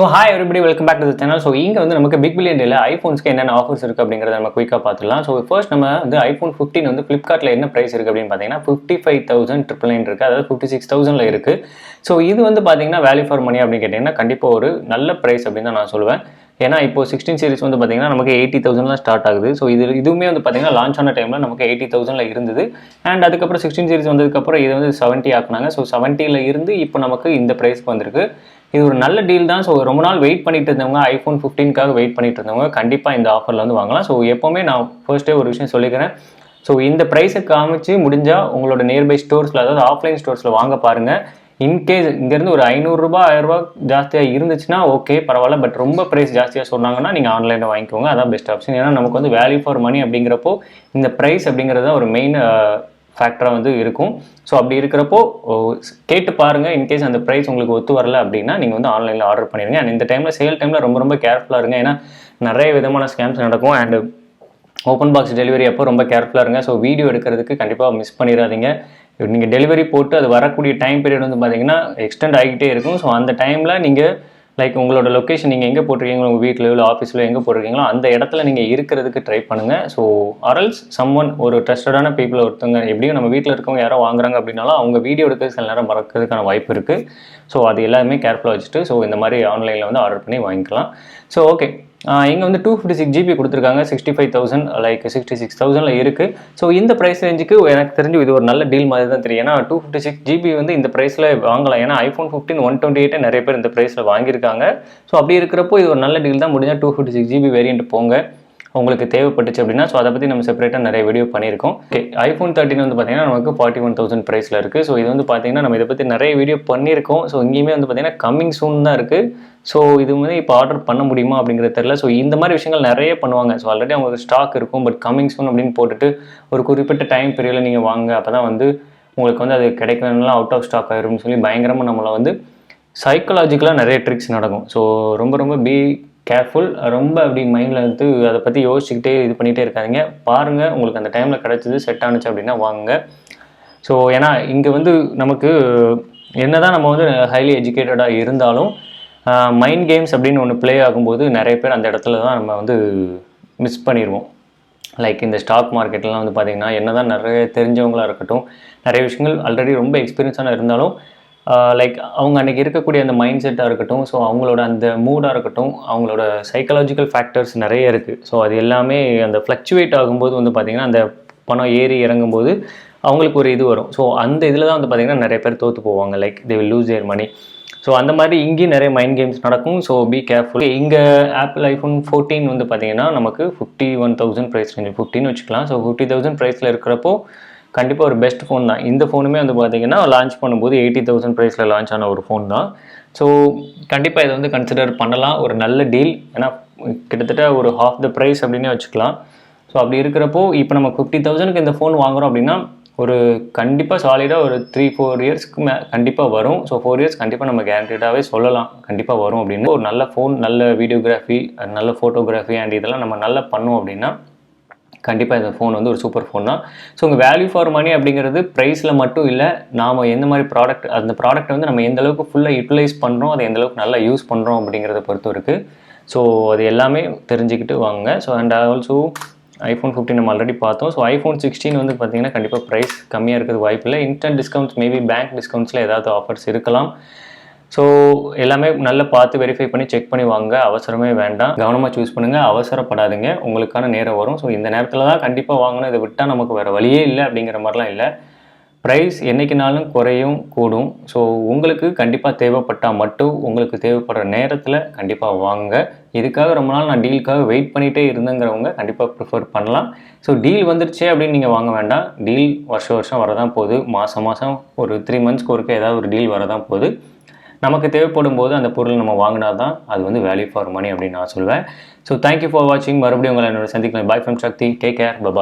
So hi everybody welcome back to the channel. So இங்கே வந்து நமக்கு பிக் பில்லியன் டேல ஐஃபோன்ஸ்க்கு என்னென்ன ஆஃபர்ஸ் இருக்குது அப்படிங்கிறத நம்ம குயிக்காக பார்த்துக்கலாம். ஸோ ஃபர்ஸ்ட் நம்ம வந்து ஐஃபோன் 15 வந்து ஃப்ளிப்கார்ட்டில் என்ன ப்ரைஸ் இருக்குது அப்படின்னு பார்த்தீங்கன்னா 55,999 இருக்குது, அதாவது 56,000 இருக்குது. ஸோ இது வந்து பார்த்தீங்கன்னா வேல்யூ ஃபார் மணி அப்படின்னு கேட்டிங்கன்னா கண்டிப்பாக ஒரு நல்ல ப்ரைஸ் அப்படின்னு தான் நான் சொல்லுவேன். ஏன்னா இப்போ 16 சீரிஸ் வந்து பார்த்தீங்கன்னா நமக்கு 80,000 ஸ்டார்ட் ஆகுது. ஸோ இதுவுமே வந்து பார்த்தீங்கன்னா லான்ச் ஆன டைமில் நமக்கு 80,000 இருந்தது. அண்ட் அதுக்கப்புறம் 16 சீரிஸ் வந்ததுக்கப்புறம் இது வந்து 70 ஆக்குனாங்க. ஸோ 70 இருந்து இப்போ நமக்கு இந்த ப்ரைஸ்க்கு வந்திருக்கு. இது ஒரு நல்ல டீல் தான். ஸோ ரொம்ப நாள் வெயிட் பண்ணிட்டு இருந்தவங்க, ஐஃபோன் 15க்காக வெயிட் பண்ணிட்டு இருந்தவங்க கண்டிப்பாக இந்த ஆஃபரில் வந்து வாங்கலாம். ஸோ எப்போவுமே நான் ஃபர்ஸ்ட்டே ஒரு விஷயம் சொல்லிக்கிறேன். ஸோ இந்த ப்ரைஸை காமிச்சு முடிஞ்சால் உங்களோட நியர்பை ஸ்டோர்ஸில், அதாவது ஆஃப்லைன் ஸ்டோர்ஸில் வாங்க பாருங்கள். இன்கேஸ் இங்கேருந்து ஒரு 500 ரூபாய் 1000 ரூபா ஜாஸ்தியாக இருந்துச்சுன்னா ஓகே பரவாயில்ல. பட் ரொம்ப ப்ரைஸ் ஜாஸ்தியாக சொன்னாங்கன்னா நீங்கள் ஆன்லைனில் வாங்கிக்கோங்க, அதான் பெஸ்ட் ஆப்ஷன். ஏன்னா நமக்கு வந்து வேல்யூ ஃபார் மணி அப்படிங்கிறப்போ இந்த ப்ரைஸ் அப்படிங்கிறது ஒரு மெயின் ஃபேக்டராக வந்து இருக்கும். ஸோ அப்படி இருக்கிறப்போ கேட்டு பாருங்கள். இன்கேஸ் அந்த ப்ரைஸ் உங்களுக்கு ஒத்து வரல அப்படின்னா நீங்கள் வந்து ஆன்லைனில் ஆர்டர் பண்ணிடுங்க. அண்ட் இந்த டைமில் சேல் டைமில் ரொம்ப கேர்ஃபுல்லாக இருங்க. ஏன்னா நிறைய விதமான ஸ்கேம்ஸ் நடக்கும். அண்ட் ஓப்பன் பாக்ஸ் டெலிவரி அப்போ ரொம்ப கேர்ஃபுல்லாக இருங்க. ஸோ வீடியோ எடுக்கிறதுக்கு கண்டிப்பாக மிஸ் பண்ணிடாதீங்க. நீங்கள் டெலிவரி போட்டு அது வரக்கூடிய டைம் பீரியட் வந்து பார்த்தீங்கன்னா எக்ஸ்டெண்ட் ஆகிக்கிட்டே இருக்கும். ஸோ அந்த டைமில் நீங்கள் லைக் உங்களோட லொக்கேஷன் நீங்கள் எங்கே போட்டிருக்கீங்களோ, உங்கள் வீட்டிலோ இல்லை ஆஃபீஸில் எங்கே போட்டிருக்கீங்களோ அந்த இடத்துல நீங்கள் இருக்கிறதுக்கு ட்ரை பண்ணுங்கள். ஸோ ஆர்எல்ஸ் சம்ஒன் ஒரு ட்ரஸ்டடான பீப்புள் ஒருத்தவங்க எப்படியும் நம்ம வீட்டில் இருக்கவங்க யாரோ வாங்குறாங்க அப்படின்னாலும் அவங்க வீடியோ எடுக்க சில நேரம் மறக்கிறதுக்கான வாய்ப்பு இருக்குது. ஸோ அது எல்லாமே கேர்ஃபுல்லாக வச்சுட்டு ஸோ இந்த மாதிரி ஆன்லைனில் வந்து ஆர்டர் பண்ணி வாங்கிக்கலாம். ஸோ ஓகே, இங்கே வந்து 256 GB கொடுத்துருக்காங்க. 65,000 லைக் 66,000 இருக்குது. ஸோ இந்த ப்ரைஸ் ரேஞ்சுக்கு எனக்கு தெரிஞ்சு இது ஒரு நல்ல டீல் மாதிரி தான் தெரியும். ஏன்னா 256 GB வந்து இந்த ப்ரைஸில் வாங்கலாம். ஏன்னா ஐஃபோன் 15 128 நிறைய பேர் இந்த ப்ரைஸில் வாங்கியிருக்காங்க. ஸோ அப்படி இருக்கிறப்போ இது ஒரு நல்ல டீல் தான். முடிஞ்சால் 256 GB வேரியண்ட் போங்க உங்களுக்கு தேவைப்பட்டுச்சு அப்படின்னா. ஸோ அதை பற்றி நம்ம செப்பரேட்டாக நிறைய வீடியோ பண்ணியிருக்கோம். ஓகே, ஐஃபோன் 13 வந்து பார்த்தீங்கன்னா நமக்கு 41,000 ப்ரைஸில் இருக்குது. ஸோ இது வந்து பார்த்தீங்கன்னா நம்ம இதை பற்றி நிறைய வீடியோ பண்ணியிருக்கோம். ஸோ இங்கேயுமே வந்து பார்த்தீங்கன்னா கம்மிங் சூன் தான் இருக்குது. ஸோ இது வந்து இப்போ ஆர்டர் பண்ண முடியுமா அப்படிங்கிறது தெரியல. ஸோ இந்த மாதிரி விஷயங்கள் நிறைய பண்ணுவாங்க. ஸோ ஆல்ரெடி அவங்களுக்கு ஸ்டாக் இருக்கும், பட் கம்மிங் சூன் அப்படின்னு போட்டுட்டு ஒரு குறிப்பிட்ட டைம் பீரியடில் நீங்கள் வாங்க, அப்போ தான் வந்து உங்களுக்கு வந்து அது கிடைக்கணும்லாம் அவுட் ஆஃப் ஸ்டாக் ஆயிரும்னு சொல்லி பயங்கரமாக நம்மளை வந்து சைக்கலாஜிக்கலாக நிறைய ட்ரிக்ஸ் நடக்கும். ஸோ ரொம்ப பி கேர்ஃபுல். ரொம்ப அப்படி மைண்டில் வந்து அதை பற்றி யோசிச்சுக்கிட்டே இது பண்ணிகிட்டே இருக்காதிங்க. பாருங்கள், உங்களுக்கு அந்த டைமில் கிடச்சிது செட் ஆனிச்சு அப்படின்னா வாங்க. ஸோ ஏன்னா இங்கே வந்து நமக்கு என்ன தான் நம்ம வந்து ஹைலி எஜுகேட்டடாக இருந்தாலும் மைண்ட் கேம்ஸ் அப்படின்னு ஒன்று ப்ளே ஆகும்போது நிறைய பேர் அந்த இடத்துல தான் நம்ம வந்து மிஸ் பண்ணிடுவோம். லைக் இந்த ஸ்டாக் மார்க்கெட்லாம் வந்து பார்த்திங்கன்னா என்ன தான் நிறைய தெரிஞ்சவங்களாக இருக்கட்டும், நிறைய விஷயங்கள் ஆல்ரெடி ரொம்ப எக்ஸ்பீரியன்ஸான இருந்தாலும் லைக் அவங்க அன்றைக்கி இருக்கக்கூடிய அந்த மைண்ட் செட்டாக இருக்கட்டும், ஸோ அவங்களோட அந்த மூடாக இருக்கட்டும், அவங்களோட சைக்கலாஜிக்கல் ஃபேக்டர்ஸ் நிறைய இருக்குது. ஸோ அது எல்லாமே அந்த ஃப்ளக்சுவேட் ஆகும்போது வந்து பார்த்திங்கன்னா அந்த பணம் ஏறி இறங்கும்போது அவங்களுக்கு ஒரு இது வரும். ஸோ அந்த இதில் தான் வந்து பார்த்திங்கன்னா நிறைய பேர் தோற்று போவாங்க. Like they will lose their money. So அந்த மாதிரி இங்கேயும் நிறைய மைண்ட் கேம்ஸ் நடக்கும். So be careful. இங்கே ஆப்பிள் ஐஃபோன் 14 வந்து பார்த்திங்கன்னா நமக்கு 51,000 ப்ரைஸ் ரேஞ்ச் 15 வச்சுக்கலாம். ஸோ 50,000 ப்ரைஸில் இருக்கிறப்போ கண்டிப்பாக ஒரு பெஸ்ட் ஃபோன் தான். இந்த ஃபோனுமே வந்து பார்த்திங்கன்னா லான்ச் பண்ணும்போது 80,000 ப்ரைஸில் லான்ச் ஆன ஒரு ஃபோன் தான். ஸோ கண்டிப்பாக இதை வந்து கன்சிடர் பண்ணலாம். ஒரு நல்ல டீல். ஏன்னா கிட்டத்தட்ட ஒரு ஹாஃப் த ப்ரைஸ் அப்படின்னே வச்சுக்கலாம். ஸோ அப்படி இருக்கிறப்போ இப்போ நம்ம 50,000க்கு இந்த ஃபோன் வாங்குகிறோம் அப்படின்னா ஒரு கண்டிப்பாக சாலிடாக ஒரு 3-4 இயர்ஸ்க்கு கண்டிப்பாக வரும். ஸோ 4 இயர்ஸ் கண்டிப்பாக நம்ம கேரண்டடாகவே சொல்லலாம் கண்டிப்பாக வரும் அப்படின்னு. ஒரு நல்ல ஃபோன், நல்ல வீடியோகிராஃபி, நல்ல ஃபோட்டோகிராஃபி அண்ட் இதெல்லாம் நம்ம நல்லா பண்ணோம் அப்படின்னா கண்டிப்பாக இந்த ஃபோன் வந்து ஒரு சூப்பர் ஃபோன் தான். ஸோ உங்கள் வேல்யூ ஃபார் மணி அப்படிங்கிறது ப்ரைஸில் மட்டும் இல்லை, நாம் எந்த மாதிரி ப்ராடக்ட், அந்த ப்ராடக்ட் வந்து நம்ம எந்த அளவுக்கு ஃபுல்லாக யூட்டிலைஸ் பண்ணுறோம், அதை எந்த அளவுக்கு நல்லா யூஸ் பண்ணுறோம் அப்படிங்கிறத பொறுத்து இருக்குது. ஸோ அது எல்லாமே தெரிஞ்சுக்கிட்டு வாங்க. ஸோ அண்ட் ஆல்சோ ஐஃபோன் 15 நம்ம ஆல்ரெடி பார்த்தோம். ஸோ ஐஃபோன் 16 வந்து பார்த்திங்கன்னா கண்டிப்பாக ப்ரைஸ் கம்மியாக இருக்கிறது வாய்ப்பு இல்லை. இன்ஸ்டன்ட் டிஸ்கவுண்ட்ஸ், மேபி பேங்க் டிஸ்கவுண்ட்ஸில் ஏதாவது ஆஃபர்ஸ் இருக்கலாம். ஸோ எல்லாமே நல்லா பார்த்து வெரிஃபை பண்ணி செக் பண்ணி வாங்க. அவசரமே வேண்டாம், கவனமாக சூஸ் பண்ணுங்கள், அவசரப்படாதுங்க. உங்களுக்கான நேரம் வரும். ஸோ இந்த நேரத்தில் தான் கண்டிப்பாக வாங்கணும், இதை விட்டால் நமக்கு வேறு வழியே இல்லை அப்படிங்கிற மாதிரிலாம் இல்லை. ப்ரைஸ் என்றைக்குனாலும் குறையும் கூடும். ஸோ உங்களுக்கு கண்டிப்பாக தேவைப்பட்டால் மட்டும் உங்களுக்கு தேவைப்படுற நேரத்தில் கண்டிப்பாக வாங்க. இதுக்காக ரொம்ப நாள் நான் டீலுக்காக வெயிட் பண்ணிகிட்டே இருந்தேங்கிறவங்க கண்டிப்பாக ப்ரிஃபர் பண்ணலாம். ஸோ டீல் வந்துருச்சே அப்படின்னு நீங்கள் வாங்க வேண்டாம். டீல் வருஷம் வரதான் போகுது. மாதம் ஒரு 3 மந்த்ஸ்க்கு ஒருக்க ஏதாவது ஒரு டீல் வரதான் போகுது. நமக்கு தேவைப்படும் போது அந்த பொருள் நம்ம வாங்கினா தான் அது வந்து வேல்யூ ஃபார் மணி அப்படின்னு நான் சொல்வேன். ஸோ தேங்க்யூ ஃபார் வாட்சிங். மறுபடியும் உங்களை என்னோட சந்திக்கலாம். Bye from Sakthi. Take care. Bye.